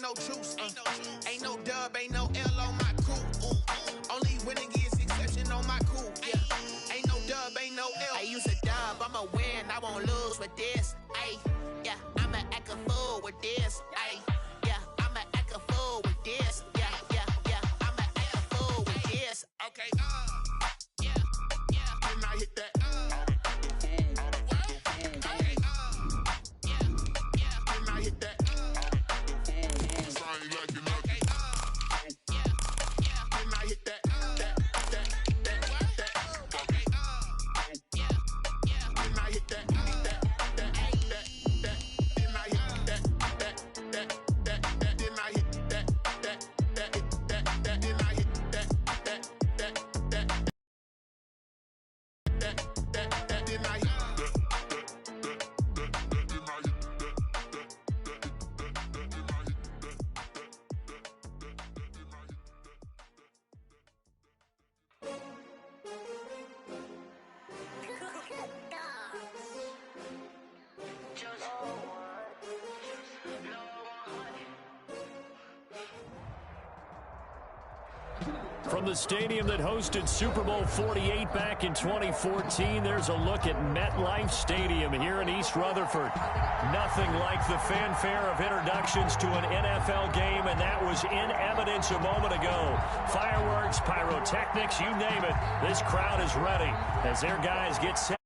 no truce. Ain't no dub, ain't no L on my coupe. Only winning is exception on my coupe. Yeah. Ain't no dub, ain't no L. I use a dub, I'ma win, I won't lose with this. Ay, yeah, I'ma act a fool with this. Ay, yeah, I'ma act a fool with this. Yeah, yeah, yeah, I'ma act a fool with this. Okay, yeah, yeah, can I hit that? From the stadium that hosted Super Bowl 48 back in 2014, there's a look at MetLife Stadium here in East Rutherford. Nothing like the fanfare of introductions to an NFL game, and that was in evidence a moment ago. Fireworks, pyrotechnics, you name it. This crowd is ready as their guys get set.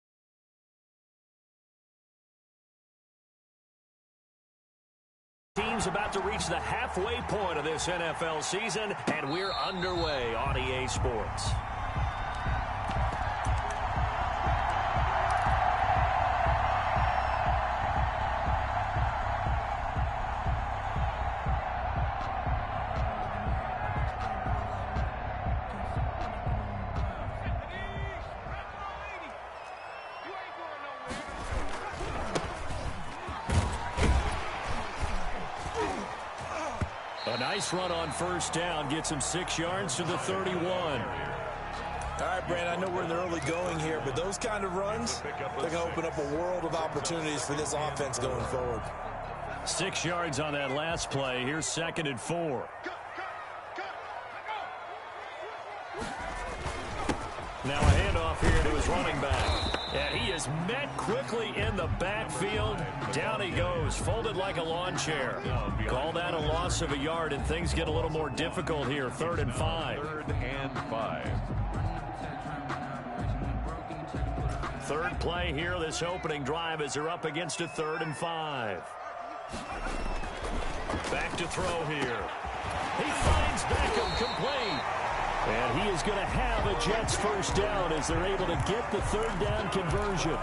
Team's about to reach the halfway point of this NFL season, and we're underway on EA Sports. A nice run on first down gets him 6 yards to the 31. All right, Brand, I know we're in the early going here, but those kind of runs, they're going to open up a world of opportunities for this offense going forward. 6 yards on that last play. Here's 2nd and 4. Now a handoff here to his running back. And he is met quickly in the backfield. Down he goes, folded like a lawn chair. Call that a loss of a yard, and things get a little more difficult here. 3rd and 5. 3rd and 5. Third play here, this opening drive, as they're up against a 3rd and 5. Back to throw here. He finds Beckham complete. And he is going to have a Jets first down as they're able to get the 3rd down conversion.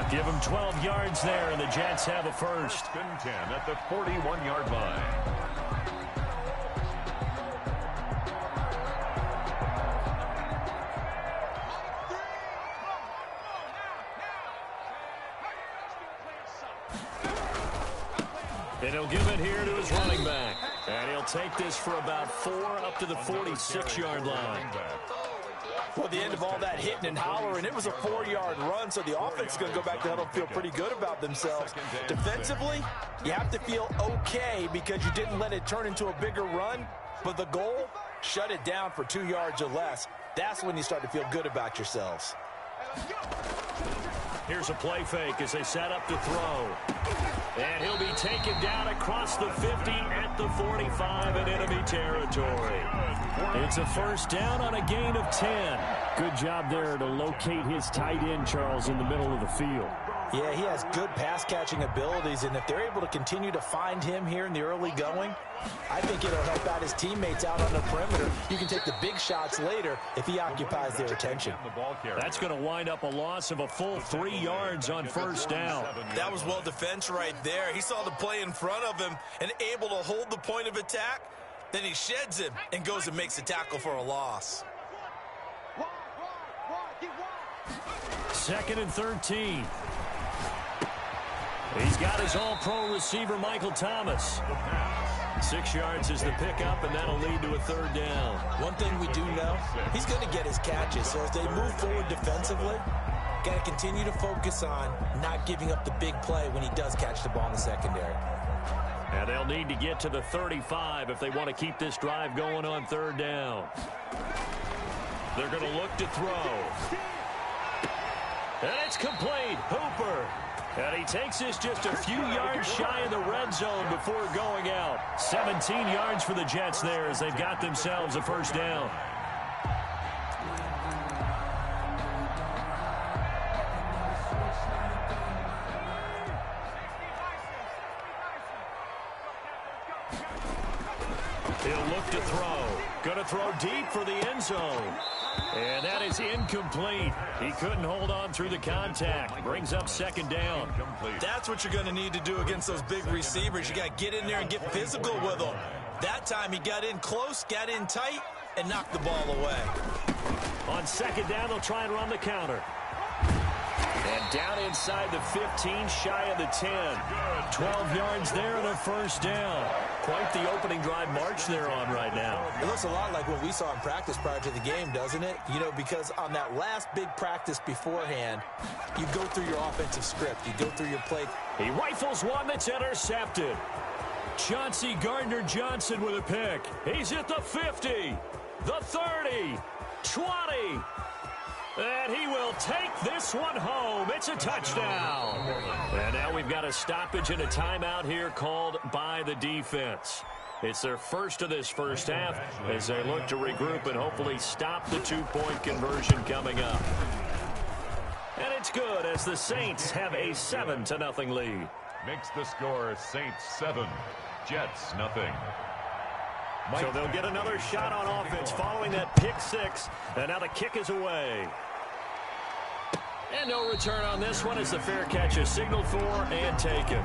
Give him 12 yards there, and the Jets have a first. 1st and 10 at the 41-yard line. And he'll give it here to his running back. And he'll take this for about 4 up to the 46-yard line. Well, at the end of all that hitting and hollering, it was a 4-yard run, so the offense is going to go back to huddle and feel pretty good about themselves. Defensively, you have to feel okay because you didn't let it turn into a bigger run, but the goal, shut it down for 2 yards or less. That's when you start to feel good about yourselves. Here's a play fake as they set up to throw. And he'll be taken down across the 50 at the 45 in enemy territory. It's a first down on a gain of 10. Good job there to locate his tight end, Charles, in the middle of the field. Yeah, he has good pass-catching abilities, and if they're able to continue to find him here in the early going, I think it'll help out his teammates out on the perimeter. You can take the big shots later if he occupies their attention. That's going to wind up a loss of a full 3 yards on first down. That was well defense right there. He saw the play in front of him and able to hold the point of attack. Then he sheds him and goes and makes a tackle for a loss. 2nd and 13. He's got his all-pro receiver, Michael Thomas. 6 yards is the pickup, and that'll lead to a 3rd down. One thing we do know, he's going to get his catches. So as they move forward defensively, got to continue to focus on not giving up the big play when he does catch the ball in the secondary. And they'll need to get to the 35 if they want to keep this drive going on third down. They're going to look to throw. And it's complete. Hooper. And he takes this just a few yards shy of the red zone before going out. 17 yards for the Jets there as they've got themselves a first down. He'll look to throw. Going to throw deep for the end zone. And that is incomplete. He couldn't hold on through the contact. Brings up second down. That's what you're going to need to do against those big receivers. You got to get in there and get physical with them. That time he got in close, got in tight, and knocked the ball away. On second down, they'll try and run the counter. And down inside the 15, shy of the 10. 12 yards there and a first down. Quite the opening drive march they're on right now. It looks a lot like what we saw in practice prior to the game, doesn't it? You know, because on that last big practice beforehand, you go through your offensive script. You go through your play. He rifles one that's intercepted. Chauncey Gardner-Johnson with a pick. He's at the 50, the 30, 20. And he will take this one home. It's a touchdown. And now we've got a stoppage and a timeout here called by the defense. It's their first of this first half as they look to regroup and hopefully stop the two-point conversion coming up. And it's good as the Saints have a 7-0 lead. Makes the score Saints 7, Jets 0. So they'll get another shot on offense following that pick six. And now the kick is away. And no return on this one as the fair catch is signaled for and taken.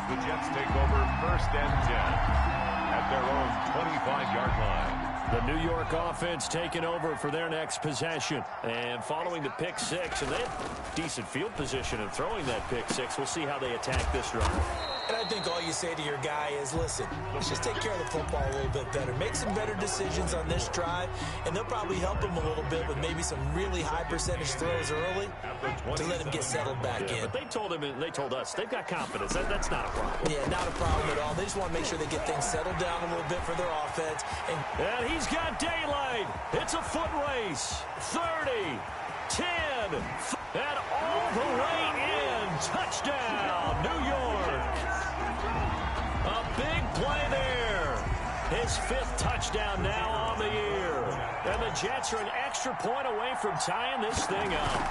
The Jets take over first and 10 at their own 25-yard line. The New York offense taking over for their next possession. And following the pick six, and they have decent field position in throwing that pick six. We'll see how they attack this drive. And I think all you say to your guy is, listen, let's just take care of the football a little bit better. Make some better decisions on this drive, and they'll probably help him a little bit with maybe some really high percentage throws early to let him get settled back in. But they told him, and they told us, they've got confidence. That's not a problem. Yeah, not a problem at all. They just want to make sure they get things settled down a little bit for their offense. And he's got daylight. It's a foot race. 30, 10, and all the way in. Touchdown, New York. A big play there. His 5th touchdown now on the year. And the Jets are an extra point away from tying this thing up.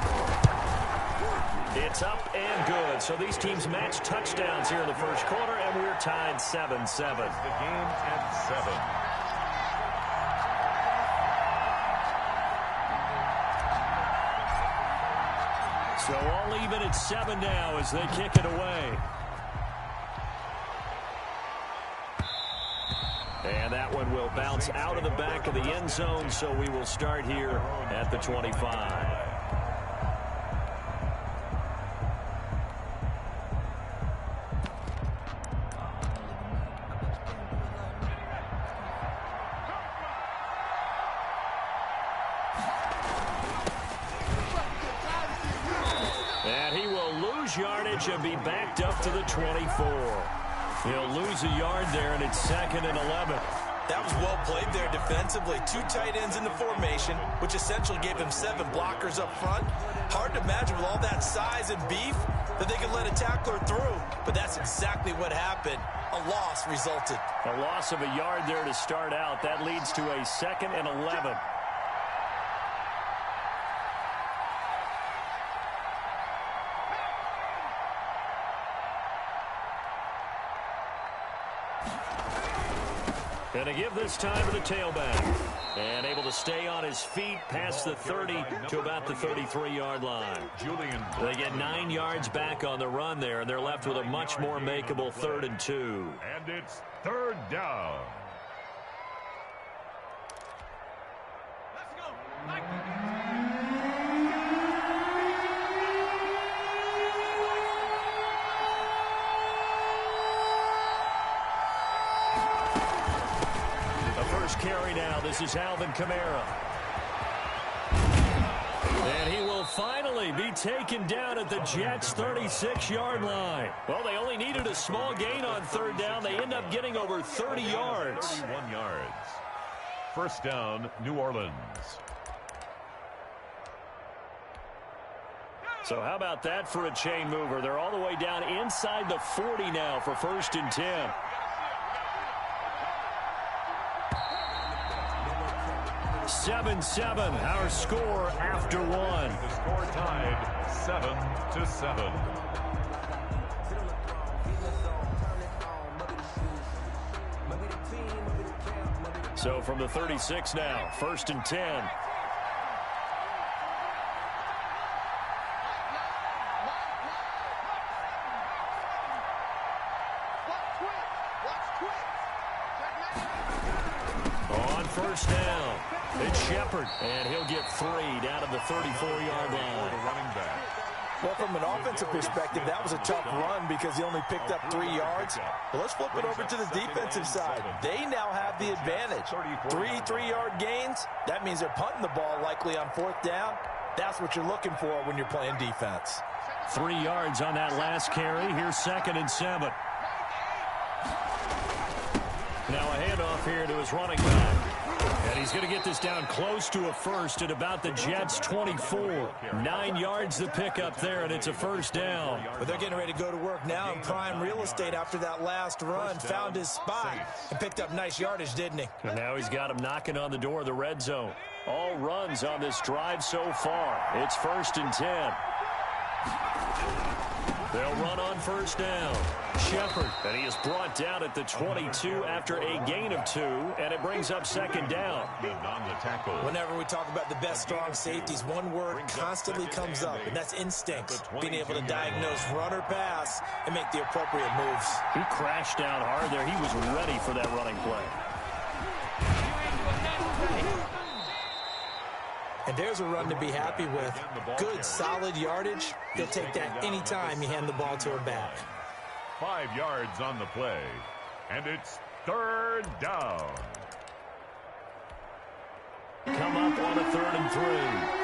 It's up and good. So these teams match touchdowns here in the first quarter, and we're tied 7-7. The game at 7. So all even at 7 now as they kick it away. And that one will bounce out of the back of the end zone, so we will start here at the 25. Yardage and be backed up to the 24. He'll lose a yard there, and it's 2nd and 11. That was well played there defensively. 2 tight ends in the formation, which essentially gave him 7 blockers up front. Hard to imagine with all that size and beef that they could let a tackler through, but that's exactly what happened. A loss resulted. A loss of a yard there to start out. That leads to a 2nd and 11. Going to give this time to the tailback. And able to stay on his feet past the 30 to about the 33-yard line. They get 9 yards back on the run there, and they're left with a much more makeable 3rd and 2. And it's 3rd down. Let's go. Carry now. This is Alvin Kamara. And he will finally be taken down at the Jets' 36-yard line. Well, they only needed a small gain on third down. They end up getting over 30 yards. 31 yards. First down, New Orleans. So how about that for a chain mover? They're all the way down inside the 40 now for 1st and 10. Seven, our score after one. The score tied 7-7. So from the 36 now, 1st and 10. On 1st down, it's Shepard, and he'll get 3 down to the 34-yard line. The running back. Well, from an offensive perspective, that was a tough run because he only picked up 3 yards. But let's flip it over to the defensive side. They now have the advantage. 3 3-yard gains. That means they're punting the ball likely on 4th down. That's what you're looking for when you're playing defense. 3 yards on that last carry. Here's 2nd and 7. Now a handoff here to his running back. And he's going to get this down close to a first at about the Jets' 24. 9 yards to pick up there, and it's a 1st down. But they're getting ready to go to work now in prime real estate after that last run. Found his spot and picked up nice yardage, didn't he? And now he's got him knocking on the door of the red zone. All runs on this drive so far. It's 1st and 10. They'll run on 1st down. Shepard, and he is brought down at the 22 after a gain of 2, and it brings up 2nd down. Whenever we talk about the best strong safeties, one word constantly comes up, and that's instinct. Being able to diagnose run or pass and make the appropriate moves. He crashed down hard there. He was ready for that running play. And there's a run to be happy with. Good, solid yardage. He'll take that anytime you hand the ball to her back. 5 yards on the play. And it's 3rd down. Come up on a 3rd and 3.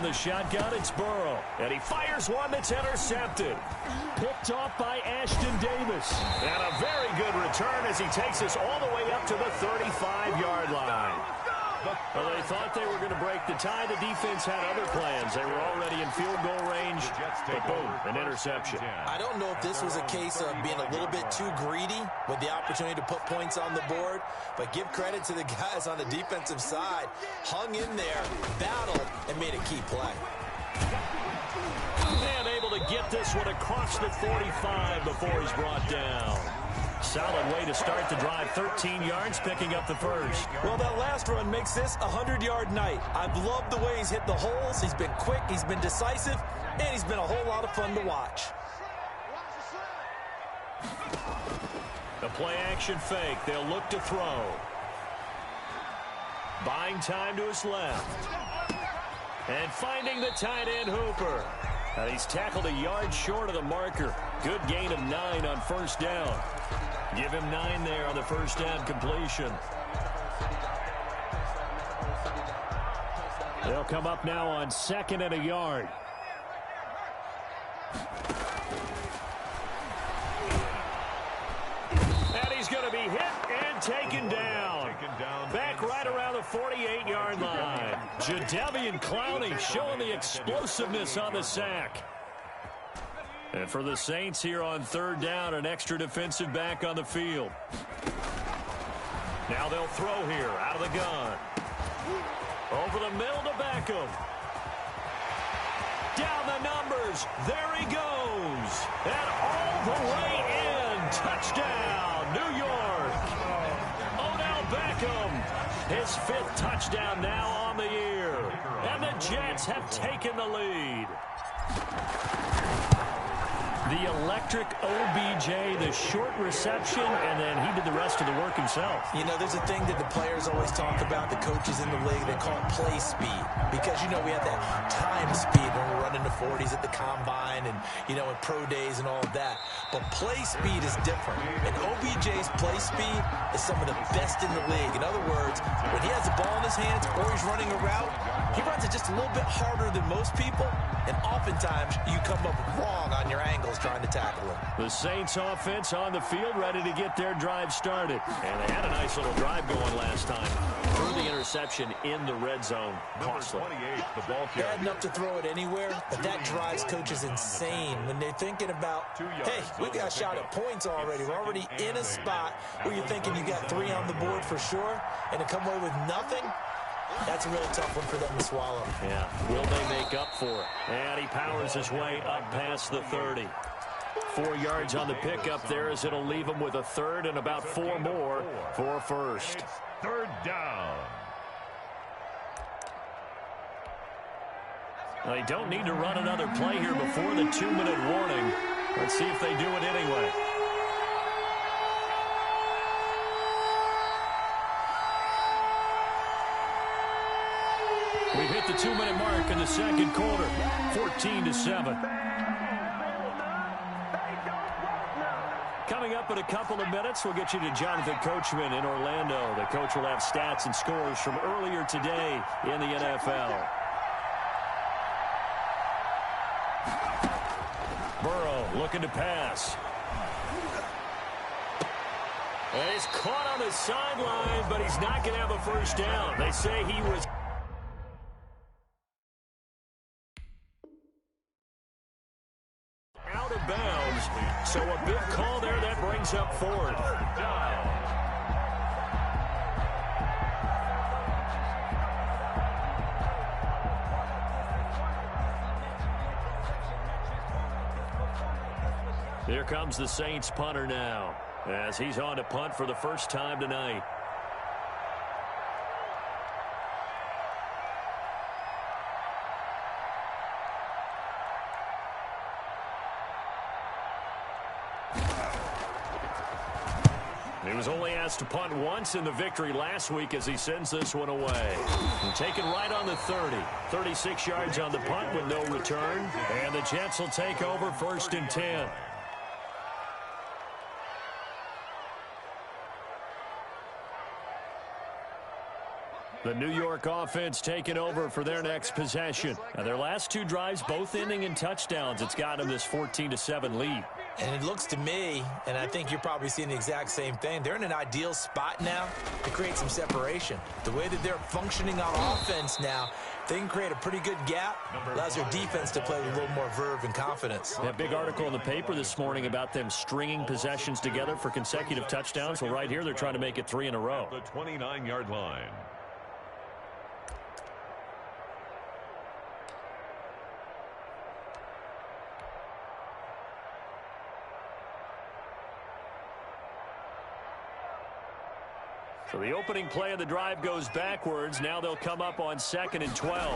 The shotgun, it's Burrow, and he fires one that's intercepted. Picked off by Ashton Davis. And a very good return as he takes us all the way up to the 35-yard line. Well, they thought they were going to break the tie. The defense had other plans. They were already in field goal range, but boom, an interception. I don't know if this was a case of being a little bit too greedy with the opportunity to put points on the board, but give credit to the guys on the defensive side. Hung in there, battled, and made a key play. And able to get this one across the 45 before he's brought down. Solid way to start the drive. 13 yards, picking up the first. Well, that last run makes this a 100-yard night. I've loved the way he's hit the holes. He's been quick, he's been decisive, and he's been a whole lot of fun to watch. The play-action fake. They'll look to throw. Buying time to his left. And finding the tight end, Hooper. And he's tackled a yard short of the marker. Good gain of 9 on 1st down. Give him 9 there on the 1st down completion. They'll come up now on 2nd and a yard. And he's going to be hit and taken down. Back right around the 48-yard line. Jadeveon Clowney showing the explosiveness on the sack. And for the Saints here on 3rd down, an extra defensive back on the field. Now they'll throw here out of the gun. Over the middle to Beckham. Down the numbers. There he goes. And all the way in. Touchdown, New York. Odell Beckham. His 5th touchdown now on the year. And the Jets have taken the lead. The electric OBJ, the short reception, and then he did the rest of the work himself. You know, there's a thing that the players always talk about, the coaches in the league, they call it play speed. Because, you know, we have that time speed when we're running the 40s at the combine and, you know, in pro days and all of that. But play speed is different. And OBJ's play speed is some of the best in the league. In other words, when he has the ball in his hands or he's running a route, he runs it just a little bit harder than most people. And oftentimes, you come up wrong on your angles trying to tackle him. The Saints offense on the field, ready to get their drive started. And they had a nice little drive going last time. Threw the interception in the red zone. Costly. Bad enough to throw it anywhere, but that drives coaches insane when they're thinking about, hey, we've got a shot at points already. We're already in a spot where you're thinking you got 3 on the board for sure, and to come away with nothing, that's a really tough one for them to swallow. Yeah, will they make up for it? And he powers his way up past the 30. 4 yards on the pickup there as it'll leave him with a third and about 4 more for a first. It's third down. They don't need to run another play here before the 2-minute warning. Let's see if they do it anyway. We've hit the 2-minute mark in the second quarter, 14-7. Coming up in a couple of minutes, we'll get you to Jonathan Coachman in Orlando. The coach will have stats and scores from earlier today in the NFL. Burrow looking to pass. And he's caught on the sideline, but he's not going to have a first down. They say he was out of bounds. So a big call there that brings up fourth. Here comes the Saints punter now, as he's on to punt for the first time tonight. He was only asked to punt once in the victory last week as he sends this one away. And taken right on the 30. 36 yards on the punt with no return. And the Jets will take over 1st and 10. The New York offense taking over for their next possession. Now their last 2 drives, both ending in touchdowns. It's got them this 14-7 lead. And it looks to me, and I think you're probably seeing the exact same thing, they're in an ideal spot now to create some separation. The way that they're functioning on offense now, they can create a pretty good gap. Allows their defense to play with a little more verve and confidence. That big article in the paper this morning about them stringing possessions together for consecutive touchdowns. Well, right here, they're trying to make it 3 in a row. The 29-yard line. So the opening play of the drive goes backwards. Now they'll come up on 2nd and 12.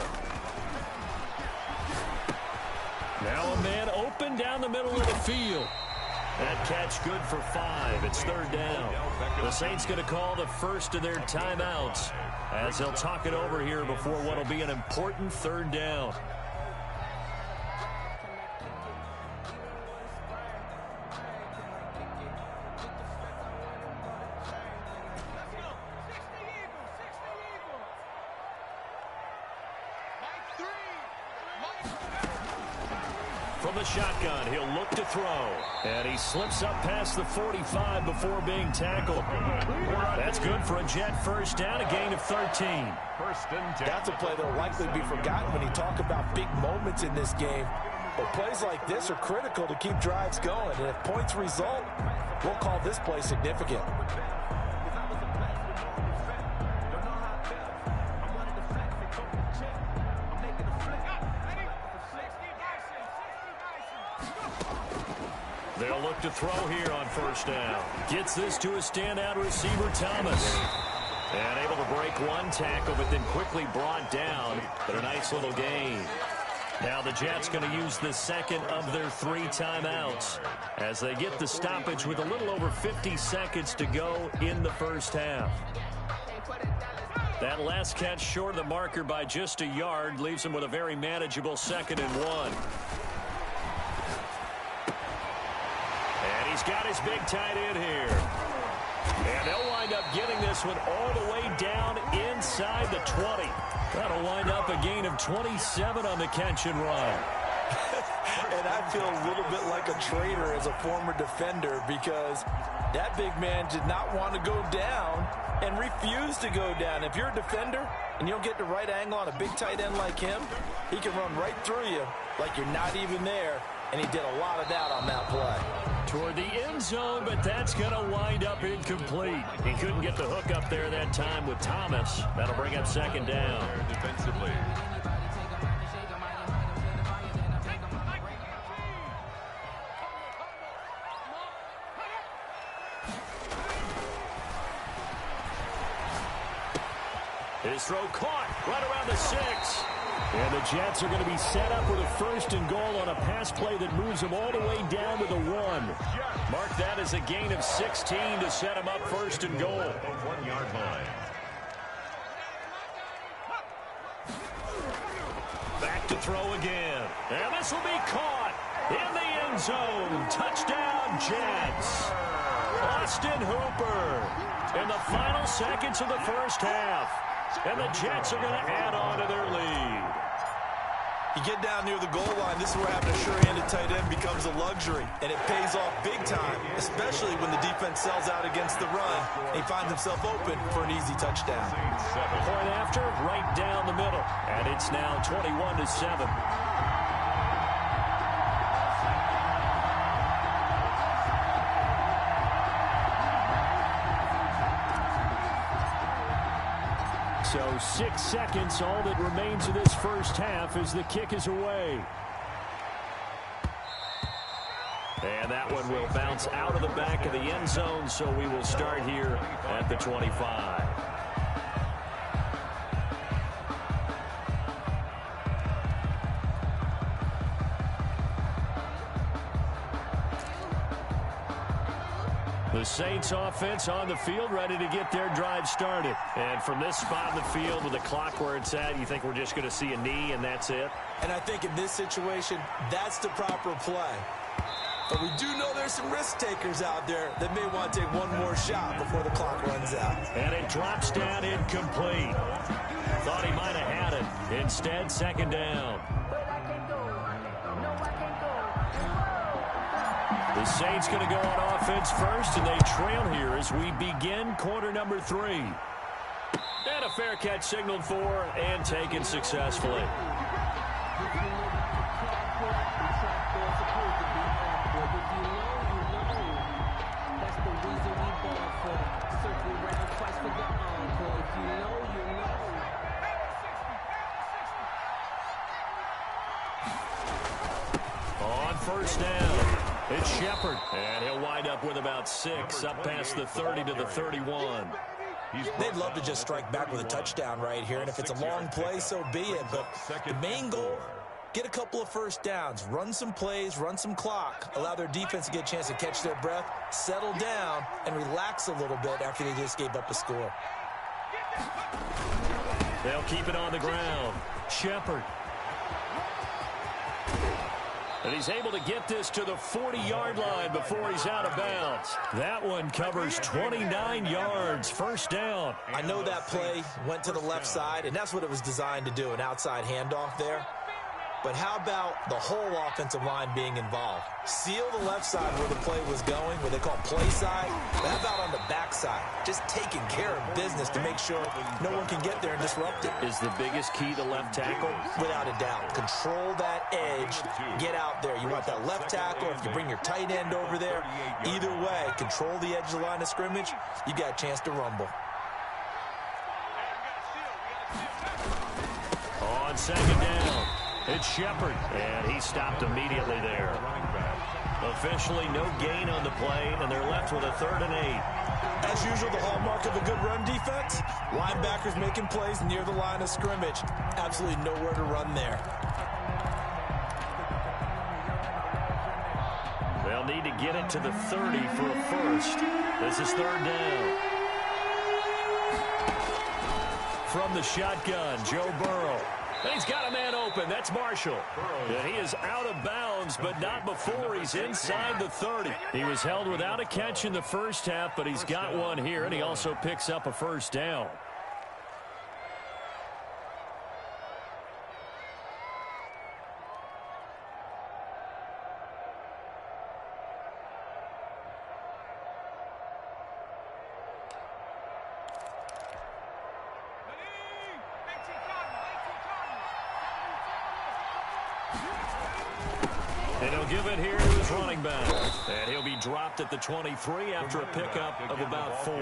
Now a man open down the middle of the field. That catch good for 5. It's 3rd down. The Saints going to call the first of their timeouts as they'll talk it over here before what will be an important 3rd down. From the shotgun, he'll look to throw. And he slips up past the 45 before being tackled. That's good for a Jet first down, a gain of 13. That's a play that will likely be forgotten when you talk about big moments in this game. But plays like this are critical to keep drives going. And if points result, we'll call this play significant. They'll look to throw here on first down. Gets this to a standout receiver, Thomas. And able to break one tackle, but then quickly brought down. But a nice little gain. Now the Jets going to use the second of their 3 timeouts as they get the stoppage with a little over 50 seconds to go in the first half. That last catch short of the marker by just a yard leaves him with a very manageable 2nd and 1. And he's got his big tight end here. And they'll wind up getting this one all the way down inside the 20. That'll wind up a gain of 27 on the catch and run. And I feel a little bit like a traitor as a former defender because that big man did not want to go down and refused to go down. If you're a defender and you don't get the right angle on a big tight end like him, he can run right through you like you're not even there. And he did a lot of that on that play. Toward the end zone, but that's going to wind up incomplete. He couldn't get the hook up there that time with Thomas. That'll bring up 2nd down. Defensively. His throw caught right around the 6. And the Jets are going to be set up with a 1st and goal on a pass play that moves them all the way down to the 1. Mark that as a gain of 16 to set them up 1st and goal. 1-yard line. Back to throw again. And this will be caught in the end zone. Touchdown, Jets. Austin Hooper in the final seconds of the first half. And the Jets are going to add on to their lead. You get down near the goal line, this is where having a sure-handed tight end becomes a luxury, and it pays off big time, especially when the defense sells out against the run, and he finds himself open for an easy touchdown. Point after, right down the middle, and it's now 21-7. So 6 seconds, all that remains of this first half as the kick is away. And that one will bounce out of the back of the end zone, so we will start here at the 25. The Saints offense on the field, ready to get their drive started. And from this spot in the field with the clock where it's at, you think we're just going to see a knee and that's it? And I think in this situation, that's the proper play. But we do know there's some risk takers out there that may want to take one more shot before the clock runs out. And it drops down incomplete. Thought he might have had it. Instead, 2nd down. The Saints going to go on offense first, and they trail here as we begin quarter number 3. And a fair catch signaled for and taken successfully. On 1st down. It's Shepard, and he'll wind up with about 6, up past the 30 to the 31. They'd love to just strike back with a touchdown right here, and if it's a long play, so be it. But the main goal, get a couple of 1st downs, run some plays, run some clock, allow their defense to get a chance to catch their breath, settle down, and relax a little bit after they just gave up a score. They'll keep it on the ground. Shepard. And he's able to get this to the 40-yard line before he's out of bounds. That one covers 29 yards, 1st down. I know that play went to the left side, and that's what it was designed to do, an outside handoff there. But how about the whole offensive line being involved? Seal the left side where the play was going, what they call play side. But how about on the back side? Just taking care of business to make sure no one can get there and disrupt it. Is the biggest key the left tackle? Without a doubt. Control that edge. Get out there. You want that left tackle. If you bring your tight end over there, either way, control the edge of the line of scrimmage, you got a chance to rumble. On 2nd down. It's Shepard, and he stopped immediately there. Officially no gain on the play, and they're left with a 3rd and 8. As usual, the hallmark of a good run defense, linebackers making plays near the line of scrimmage. Absolutely nowhere to run there. They'll need to get it to the 30 for a first. This is third down. From the shotgun, Joe Burrow. And he's got a man open. That's Marshall. And he is out of bounds, but not before he's inside the 30. He was held without a catch in the first half, but he's got one here, and he also picks up a first down. And he'll give it here to his running back. And he'll be dropped at the 23 after a pickup of about 4.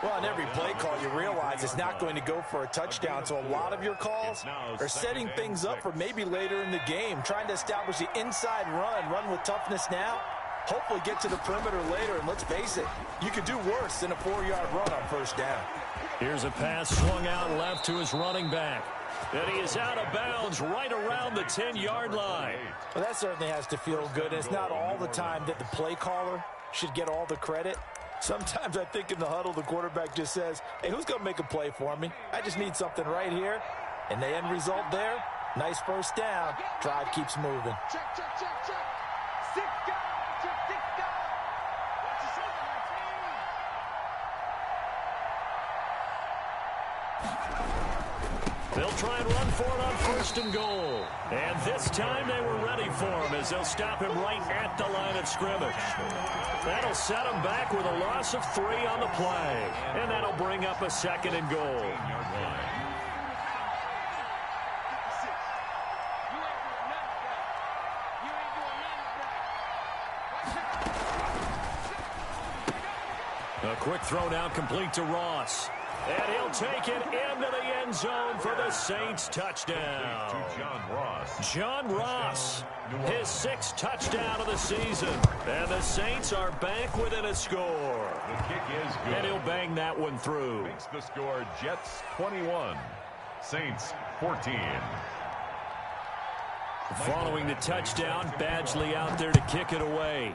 Well, on every play call, you realize it's not going to go for a touchdown. So a lot of your calls are setting things up for maybe later in the game, trying to establish the inside run with toughness now, hopefully get to the perimeter later. And let's face it, you could do worse than a 4-yard run on first down. Here's a pass swung out left to his running back. And he is out of bounds right around the 10-yard line. Well, that certainly has to feel good. It's not all the time that the play caller should get all the credit. Sometimes I think in the huddle, the quarterback just says, hey, who's going to make a play for me? I just need something right here. And the end result there, nice first down. Drive keeps moving. Check, check, check, check. 6 guys, check 6 guys. Watch your shoulder, my team. They'll try and run for it on first and goal. And this time they were ready for him as they'll stop him right at the line of scrimmage. That'll set him back with a loss of 3 on the play. And that'll bring up a second and goal. A quick throw now complete to Ross. And he'll take it into the end zone for the Saints touchdown. John Ross, his 6th touchdown of the season. And the Saints are back within a score. The kick is good. And he'll bang that one through. Makes the score Jets 21, Saints 14. Following the touchdown, Badgley out there to kick it away.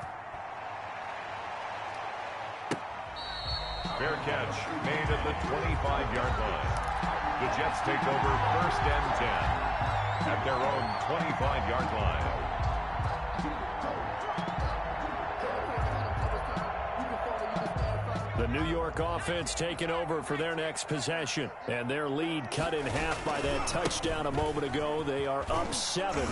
Fair catch made at the 25-yard line. The Jets take over first and 10 at their own 25-yard line. The New York offense taking over for their next possession. And their lead cut in half by that touchdown a moment ago. They are up 7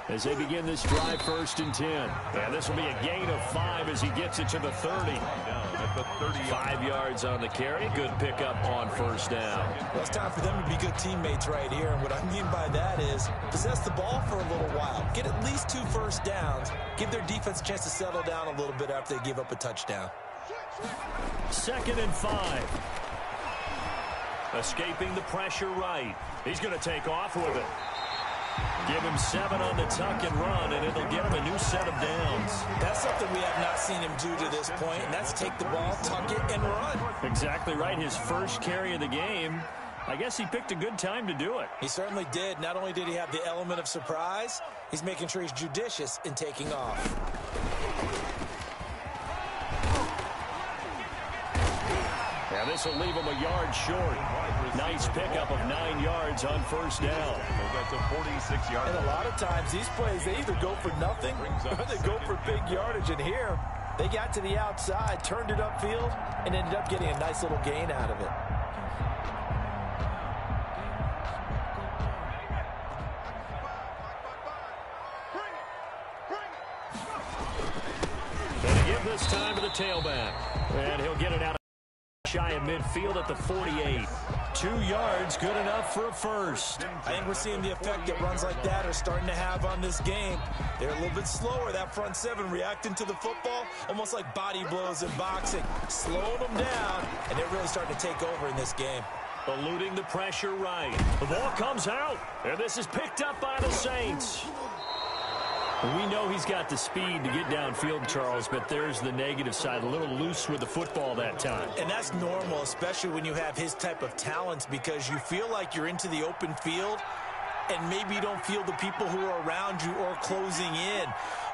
as they begin this drive first and 10. And this will be a gain of 5 as he gets it to the 30. Down at the 5 yards on the carry. Good pickup on first down. Well, it's time for them to be good teammates right here. And what I mean by that is possess the ball for a little while. Get at least 2 first downs. Give their defense a chance to settle down a little bit after they give up a touchdown. 2nd and 5. Escaping the pressure right. He's going to take off with it. Give him 7 on the tuck and run, and it'll give him a new set of downs. That's something we have not seen him do to this point, and that's take the ball, tuck it, and run. Exactly right. His first carry of the game. I guess he picked a good time to do it. He certainly did. Not only did he have the element of surprise, he's making sure he's judicious in taking off. Yeah, this will leave him a yard short. Nice pickup of 9 yards on first down. That's a 46-yard. And a lot of times these plays, they either go for nothing or they go for big yardage. And here, they got to the outside, turned it upfield, and ended up getting a nice little gain out of it. And to give this time to the tailback. And he'll get it out shy of midfield at the 48. 2 yards, good enough for a first. I think we're seeing the effect that runs like that are starting to have on this game. They're a little bit slower, that front 7 reacting to the football, almost like body blows in boxing, slowing them down, and they're really starting to take over in this game. Eluding the pressure right. The ball comes out, and this is picked up by the Saints. We know he's got the speed to get downfield, Charles, but there's the negative side. A little loose with the football that time. And that's normal, especially when you have his type of talents, because you feel like you're into the open field and maybe you don't feel the people who are around you or closing in.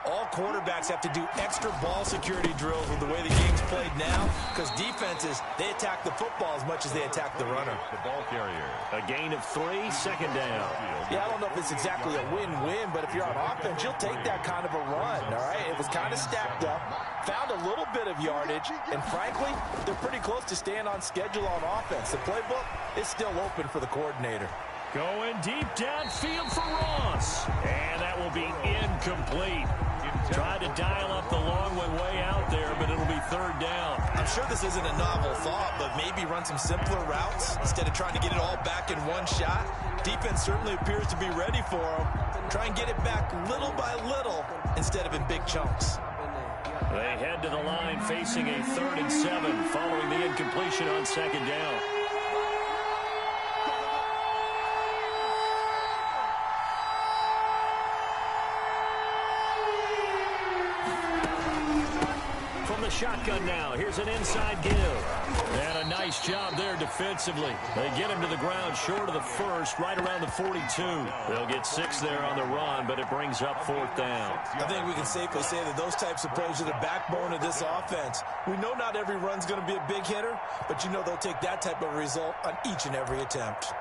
all quarterbacks have to do extra ball security drills with the way the game's played now, because defenses, they attack the football as much as they attack the runner. The ball carrier. A gain of 3, second down. Yeah, I don't know if it's exactly a win-win, but if you're on offense, you'll take that kind of a run, all right? It was kind of stacked up, found a little bit of yardage, and frankly, they're pretty close to staying on schedule on offense. The playbook is still open for the coordinator. Going deep downfield for Ross. And that will be incomplete. Tried to dial up the long one way out there, but it'll be third down. I'm sure this isn't a novel thought, but maybe run some simpler routes instead of trying to get it all back in one shot. Defense certainly appears to be ready for them. Try and get it back little by little instead of in big chunks. They head to the line facing a 3rd and 7 following the incompletion on second down. Shotgun now. Here's an inside give. And a nice job there defensively. They get him to the ground short of the first, right around the 42. They'll get 6 there on the run, but it brings up 4th down. I think we can safely say that those types of plays are the backbone of this offense. We know not every run's going to be a big hitter, but you know they'll take that type of result on each and every attempt.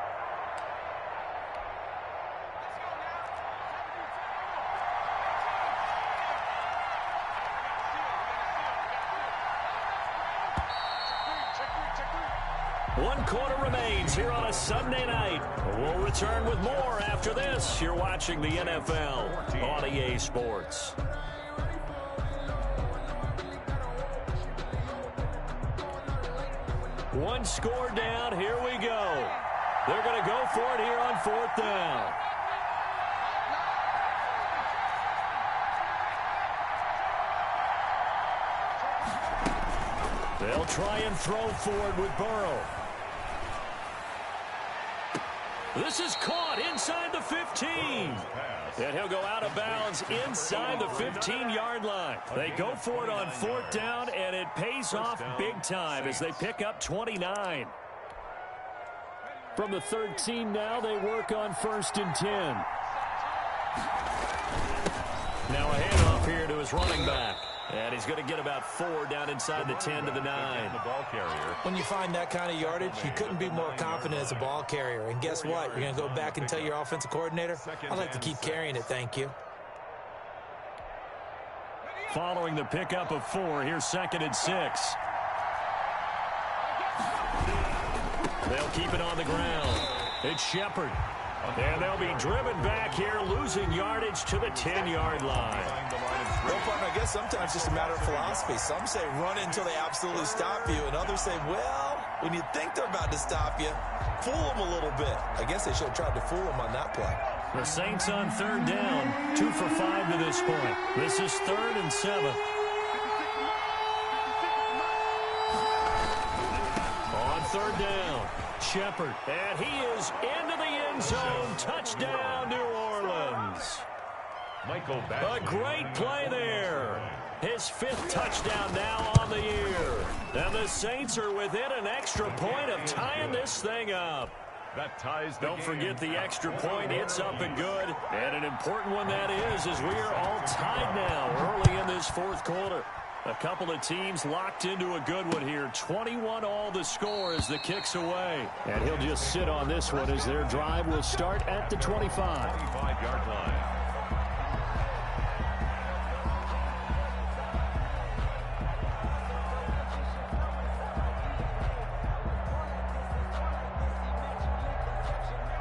One quarter remains here on a Sunday night. We'll return with more after this. You're watching the NFL on EA Sports. One score down. Here we go. They're going to go for it here on 4th down. They'll try and throw forward with Burrow. This is caught inside the 15. And he'll go out of bounds inside the 15-yard line. They go for it on 4th down, and it pays off big time as they pick up 29. From the 13 now, they work on 1st and 10. Now a handoff here to his running back. And he's going to get about 4 down inside the 10 to the 9. The ball carrier. When you find that kind of yardage, you couldn't be more confident as a ball carrier. And guess what? You're going to go back and tell your offensive coordinator, I'd like to keep carrying it, thank you. Following the pickup of 4, here's 2nd and 6. They'll keep it on the ground. It's Shepard. And they'll be driven back here, losing yardage to the 10-yard line. Well, partner, I guess sometimes it's just a matter of philosophy. Some say run until they absolutely stop you, and others say, well, when you think they're about to stop you, fool them a little bit. I guess they should have tried to fool them on that play. The Saints on 3rd down, 2 for 5 to this point. This is 3rd and 7. On 3rd down, Shepard, and he is into the end zone. Touchdown, New Orleans. A great play there. His 5th touchdown now on the year. And the Saints are within an extra point of tying this thing up. That ties the Don't game. forget the extra point. It's up and good. And an important one that is, as we are all tied now early in this 4th quarter. A couple of teams locked into a good one here. 21 all the score as the kick's away. And he'll just sit on this one as their drive will start at the 25. 25-yard line.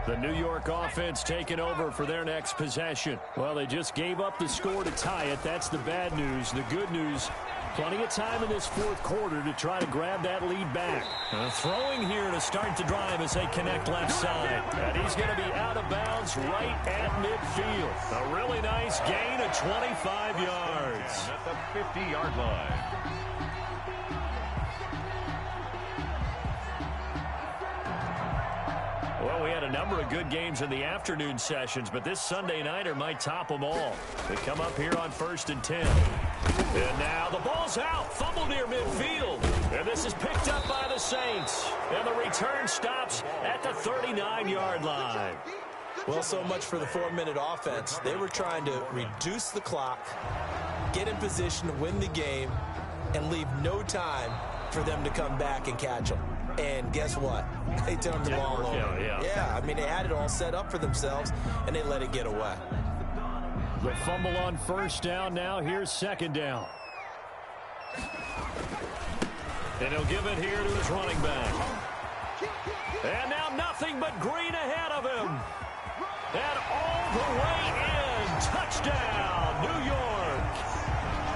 The New York offense taking over for their next possession. Well, they just gave up the score to tie it. That's the bad news. The good news, plenty of time in this 4th quarter to try to grab that lead back. Throwing here to start the drive as they connect left side. And he's going to be out of bounds right at midfield. A really nice gain of 25 yards. At the 50-yard line. Well, we had a number of good games in the afternoon sessions, but this Sunday nighter might top them all. They come up here on 1st and 10. And now the ball's out. Fumble near midfield. And this is picked up by the Saints. And the return stops at the 39-yard line. Well, so much for the 4-minute offense. They were trying to reduce the clock, get in position to win the game, and leave no time for them to come back and catch them. And guess what? They turned the ball over. Yeah, I mean, they had it all set up for themselves, and they let it get away. The fumble on first down now. Here's second down. And he'll give it here to his running back. And now nothing but green ahead of him. And all the way in. Touchdown, New York.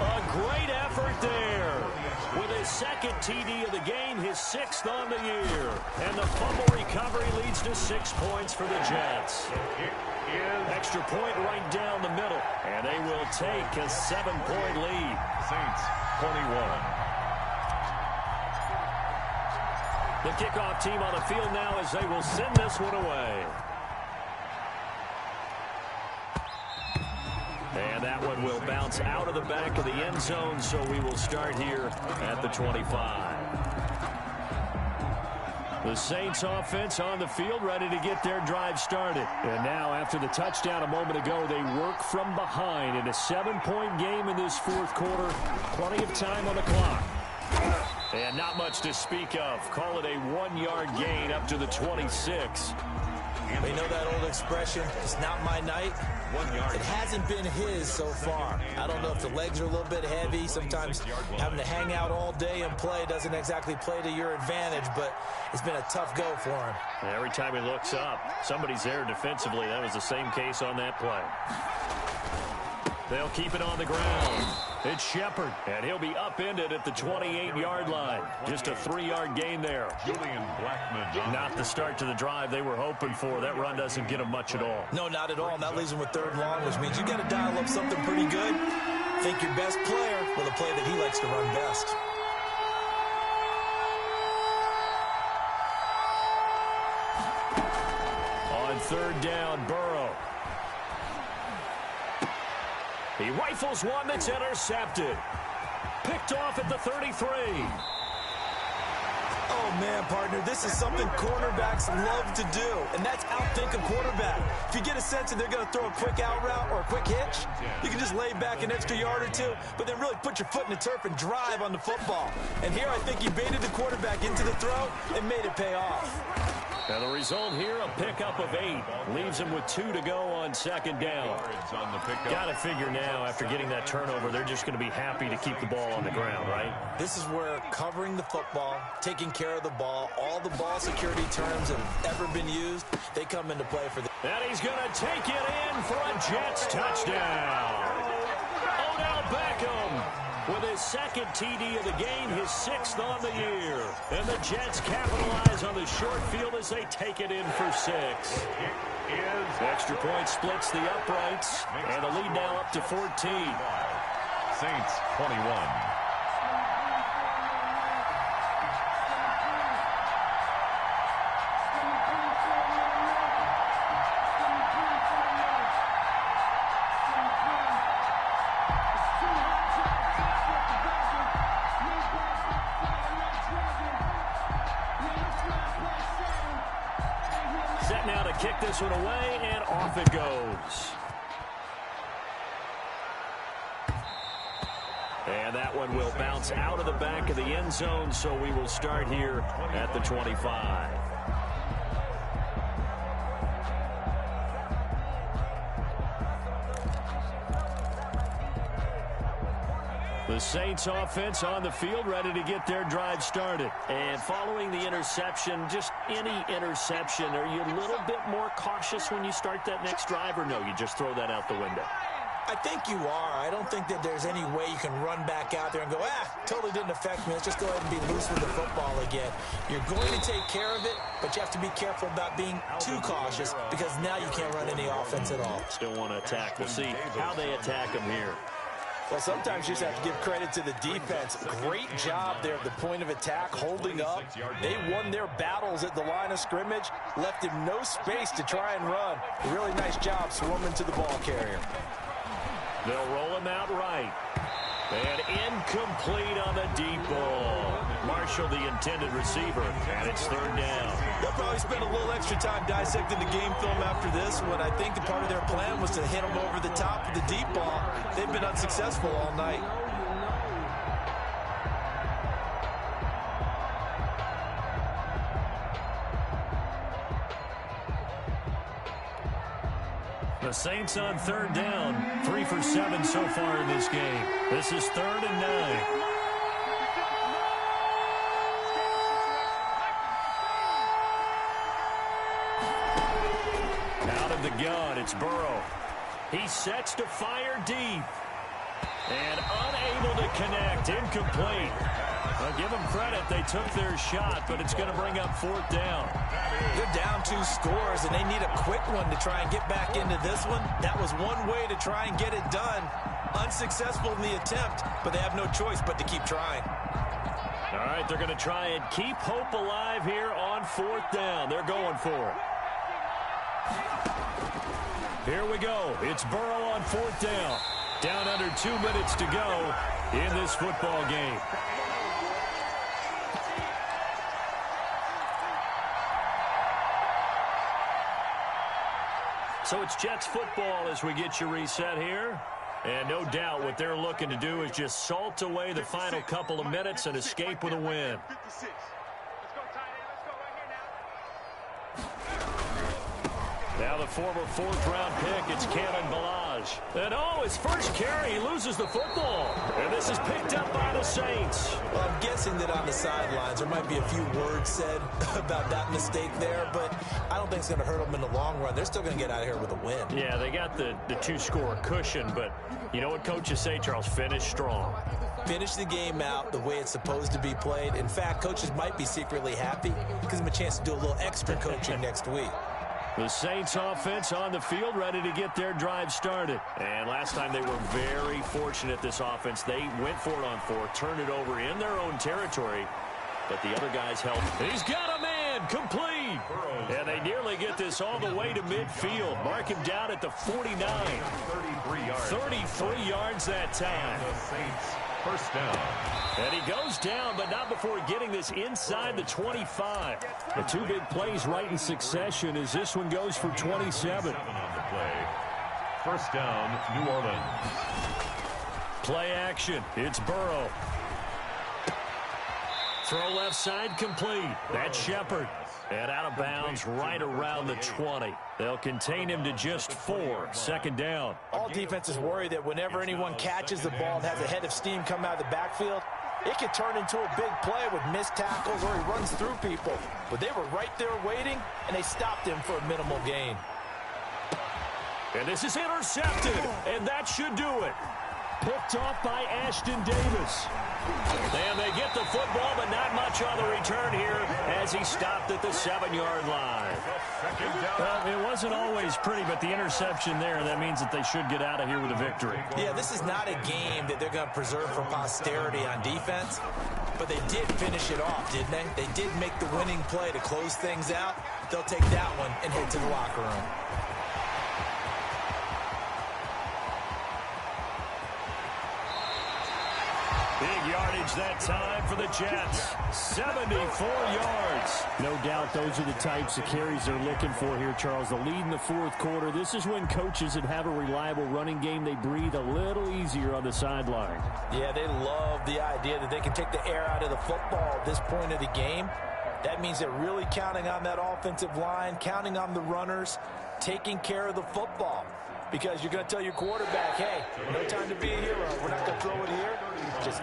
A great effort there. With his second TD of the game, his 6th on the year. And the fumble recovery leads to 6 points for the Jets. Extra point right down the middle. And they will take a 7-point lead. Saints 21. The kickoff team on the field now as they will send this one away. And that one will bounce out of the back of the end zone, so we will start here at the 25. The Saints offense on the field ready to get their drive started. And now after the touchdown a moment ago, they work from behind in a 7-point game in this fourth quarter. Plenty of time on the clock. And not much to speak of. Call it a 1-yard gain up to the 26. They know that old expression, it's not my night. 1 yard. It hasn't been his so far. I don't know if the legs are a little bit heavy. Sometimes having to hang out all day and play doesn't exactly play to your advantage, but it's been a tough go for him. Every time he looks up, somebody's there defensively. That was the same case on that play. They'll keep it on the ground. It's Shepard, and he'll be upended at the 28-yard line. Just a 3-yard gain there. Julian Blackman. Not the start to the drive they were hoping for. That run doesn't get them much at all. No, not at all. And that leaves him with 3rd and long, which means you got to dial up something pretty good. Think your best player with a play that he likes to run best. On 3rd down, Burrow. He rifles one that's intercepted. Picked off at the 33. Oh, man, partner, this is something cornerbacks love to do, and that's outthink a quarterback. If you get a sense that they're going to throw a quick out route or a quick hitch, you can just lay back an extra yard or two, but then really put your foot in the turf and drive on the football. And here I think he baited the quarterback into the throw and made it pay off. And the result here, a pickup of 8. Leaves him with 2 to go on 2nd down. Got to figure now, after getting that turnover, they're just going to be happy to keep the ball on the ground, right? This is where covering the football, taking care of the ball, all the ball security terms that have ever been used, they come into play for the... And he's going to take it in for a Jets touchdown. Odell Beckham with his 2nd TD of the game, his 6th on the year. And the Jets capitalize on the short field as they take it in for 6. Extra point splits the uprights, and the lead now up to 14. Saints 21. Set now to kick this one away, and off it goes. And that one will bounce out of the back of the end zone, so we will start here at the 25. The Saints offense on the field ready to get their drive started. And following the interception, just any interception, are you a little bit more cautious when you start that next drive, or no, you just throw that out the window? I think you are. I don't think that there's any way you can run back out there and go, totally didn't affect me. Let's just go ahead and be loose with the football again. You're going to take care of it, but you have to be careful about being too cautious because now you can't run any offense at all. Still want to attack. We'll see how they attack them here. Well, sometimes you just have to give credit to the defense. Great job there at the point of attack, holding up. They won their battles at the line of scrimmage, left him no space to try and run. A really nice job swarming to the ball carrier. They'll roll him out right. And incomplete on the deep ball. Marshall, the intended receiver, and it's third down. They'll probably spend a little extra time dissecting the game film after this one. I think the part of their plan was to hit them over the top of the deep ball. They've been unsuccessful all night. The Saints on third down, 3 for 7 so far in this game. This is 3rd and 9. Out of the gun, it's Burrow. He sets to fire deep. And unable to connect, incomplete. Well, give them credit, they took their shot, but it's going to bring up 4th down. They're down 2 scores, and they need a quick one to try and get back into this one. That was one way to try and get it done. Unsuccessful in the attempt, but they have no choice but to keep trying. All right, they're going to try and keep hope alive here on 4th down. They're going for it. Here we go. It's Burrow on 4th down. Down under 2 minutes to go in this football game. So it's Jets football as we get you reset here. And no doubt what they're looking to do is just salt away the final couple of minutes and escape with a win. Now the former 4th-round pick, it's Cannon Balaj. And his first carry, he loses the football. And this is picked up by the Saints. Well, I'm guessing that on the sidelines there might be a few words said about that mistake there, but I don't think it's going to hurt them in the long run. They're still going to get out of here with a win. Yeah, they got the 2-score cushion, but you know what coaches say, Charles? Finish strong. Finish the game out the way it's supposed to be played. In fact, coaches might be secretly happy. Gives them a chance to do a little extra coaching next week. The Saints offense on the field, ready to get their drive started. And last time they were very fortunate, this offense. They went for it on 4th, turned it over in their own territory, but the other guys helped. He's got a man, complete. And they nearly get this all the way to midfield. Mark him down at the 49. 33 yards that time. First down. And he goes down, but not before getting this inside the 25. The 2 big plays right in succession as this one goes for 27. On the play. First down, New Orleans. Play action. It's Burrow. Throw left side complete. That's Shepard. And out of bounds right around the 20. They'll contain him to just 4. Second down. All defenses worry that whenever anyone catches the ball and has a head of steam come out of the backfield, it could turn into a big play with missed tackles or he runs through people. But they were right there waiting, and they stopped him for a minimal gain. And this is intercepted, and that should do it. Picked off by Ashton Davis. And they get the football, but not much on the return here as he stopped at the 7-yard line. Well, it wasn't always pretty, but the interception there, that means that they should get out of here with a victory. Yeah, this is not a game that they're going to preserve for posterity on defense, but they did finish it off, didn't they? They did make the winning play to close things out. They'll take that one and head to the locker room. Big yardage that time for the Jets. 74 yards. No doubt those are the types of carries they're looking for here, Charles. The lead in the 4th quarter. This is when coaches that have a reliable running game, they breathe a little easier on the sideline. Yeah, they love the idea that they can take the air out of the football at this point of the game. That means they're really counting on that offensive line, counting on the runners, taking care of the football. Because you're going to tell your quarterback, hey, no time to be a hero. We're not going to throw it here. Just